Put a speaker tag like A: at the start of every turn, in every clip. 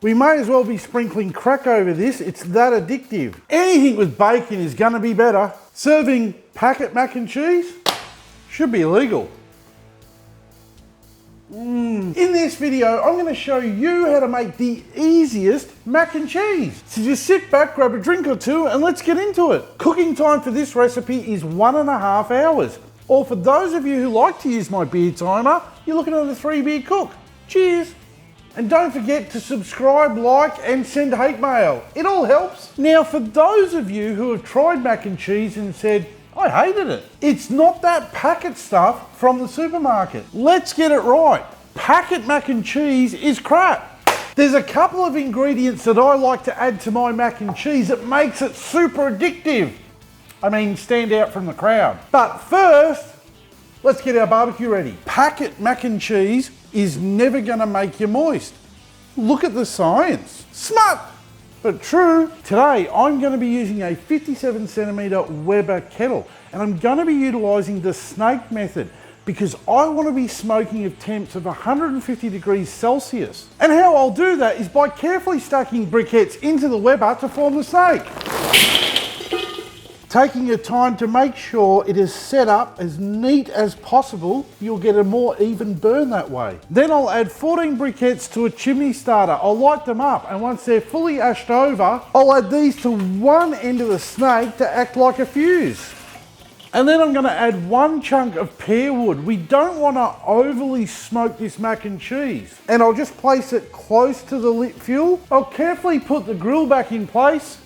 A: We may as well be sprinkling crack over this, it's that addictive. Anything with bacon is gonna be better. Serving packet mac and cheese should be illegal. In this video, I'm gonna show you how to make the easiest mac and cheese. So just sit back, grab a drink or two, and let's get into it. Cooking time for this recipe is 1.5 hours. Or for those of you who like to use my beer timer, you're looking at a 3-beer cook. Cheers. And don't forget to subscribe, like, and send hate mail. It all helps. Now, for those of you who have tried mac and cheese and said, I hated it. It's not that packet stuff from the supermarket. Let's get it right. Packet mac and cheese is crap. There's a couple of ingredients that I like to add to my mac and cheese that makes it super addictive. I mean, stand out from the crowd. But first, let's get our barbecue ready. Packet mac and cheese is never gonna make you moist. Look at the science. Smart, but true. Today, I'm gonna be using a 57cm Weber kettle, and I'm gonna be utilizing the snake method because I wanna be smoking at temps of 150 degrees Celsius. And how I'll do that is by carefully stacking briquettes into the Weber to form the snake. Taking your time to make sure it is set up as neat as possible, you'll get a more even burn that way. Then I'll add 14 briquettes to a chimney starter. I'll light them up, and once they're fully ashed over, I'll add these to one end of the snake to act like a fuse. And then I'm gonna add 1 chunk of pear wood. We don't wanna overly smoke this mac and cheese. And I'll just place it close to the lit fuel. I'll carefully put the grill back in place.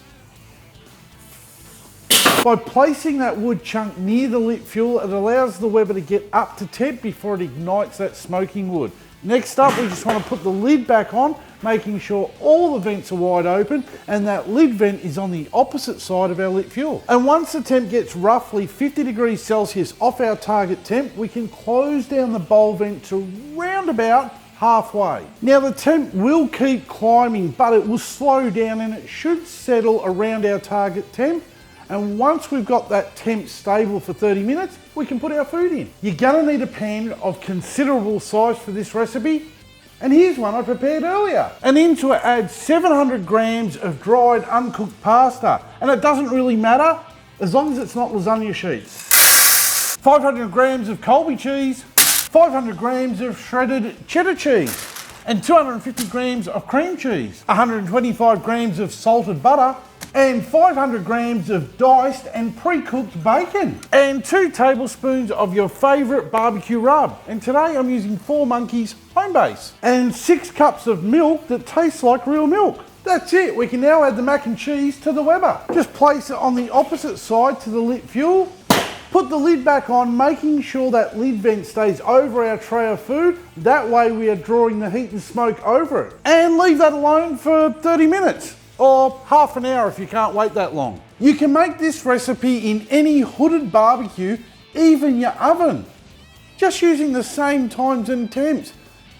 A: By placing that wood chunk near the lit fuel, it allows the Weber to get up to temp before it ignites that smoking wood. Next up, we just want to put the lid back on, making sure all the vents are wide open and that lid vent is on the opposite side of our lit fuel. And once the temp gets roughly 50 degrees Celsius off our target temp, we can close down the bowl vent to round about halfway. Now the temp will keep climbing, but it will slow down and it should settle around our target temp. And once we've got that temp stable for 30 minutes, we can put our food in. You're gonna need a pan of considerable size for this recipe. And here's one I prepared earlier. And into it, add 700 grams of dried uncooked pasta. And it doesn't really matter, as long as it's not lasagna sheets. 500 grams of Colby cheese, 500 grams of shredded cheddar cheese, and 250 grams of cream cheese, 125 grams of salted butter, and 500 grams of diced and pre-cooked bacon, and 2 tablespoons of your favourite barbecue rub. And today I'm using 4 Monkeys Homebase, and 6 cups of milk that tastes like real milk. That's it. We can now add the mac and cheese to the Weber. Just place it on the opposite side to the lit fuel. Put the lid back on, making sure that lid vent stays over our tray of food. That way we are drawing the heat and smoke over it. And leave that alone for 30 minutes. Or half an hour if you can't wait that long. You can make this recipe in any hooded barbecue, even your oven. Just using the same times and temps.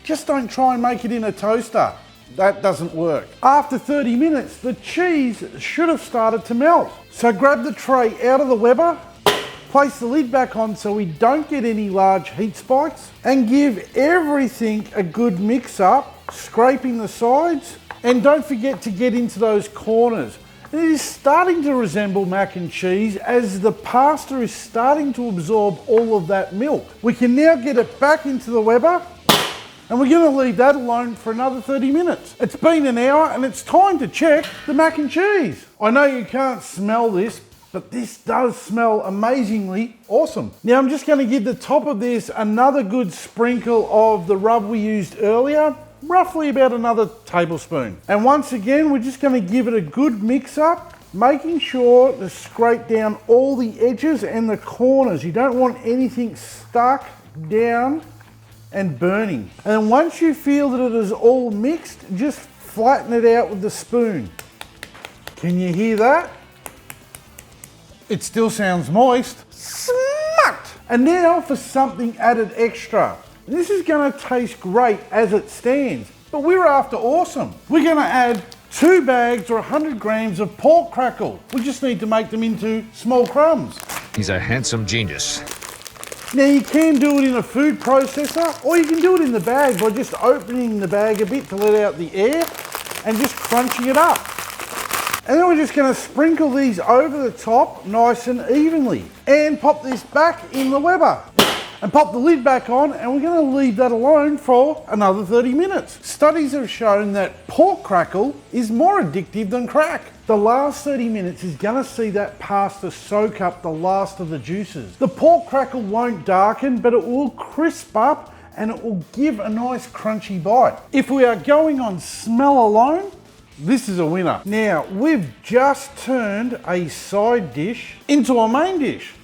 A: Just don't try and make it in a toaster. That doesn't work. After 30 minutes, the cheese should have started to melt. So grab the tray out of the Weber, place the lid back on so we don't get any large heat spikes, and give everything a good mix up, scraping the sides. And don't forget to get into those corners. It is starting to resemble mac and cheese as the pasta is starting to absorb all of that milk. We can now get it back into the Weber, and we're gonna leave that alone for another 30 minutes. It's been an hour and it's time to check the mac and cheese. I know you can't smell this, but this does smell amazingly awesome. Now I'm just gonna give the top of this another good sprinkle of the rub we used earlier. Roughly about another tablespoon. And once again, we're just gonna give it a good mix up, making sure to scrape down all the edges and the corners. You don't want anything stuck down and burning. And once you feel that it is all mixed, just flatten it out with the spoon. Can you hear that? It still sounds moist. Smart! And now for something added extra. This is gonna taste great as it stands, but we're after awesome. We're gonna add 2 bags or 100 grams of pork crackle. We just need to make them into small crumbs.
B: He's a handsome genius.
A: Now you can do it in a food processor, or you can do it in the bag by just opening the bag a bit to let out the air. and just crunching it up. And then we're just going to sprinkle these over the top nice and evenly. And pop this back in the Weber. And pop the lid back on, and we're going to leave that alone for another 30 minutes. Studies have shown that pork crackle is more addictive than crack. The last 30 minutes is going to see that pasta soak up the last of the juices. The pork crackle won't darken, but it will crisp up and it will give a nice crunchy bite. If we are going on smell alone, this is a winner. Now, we've just turned a side dish into a main dish.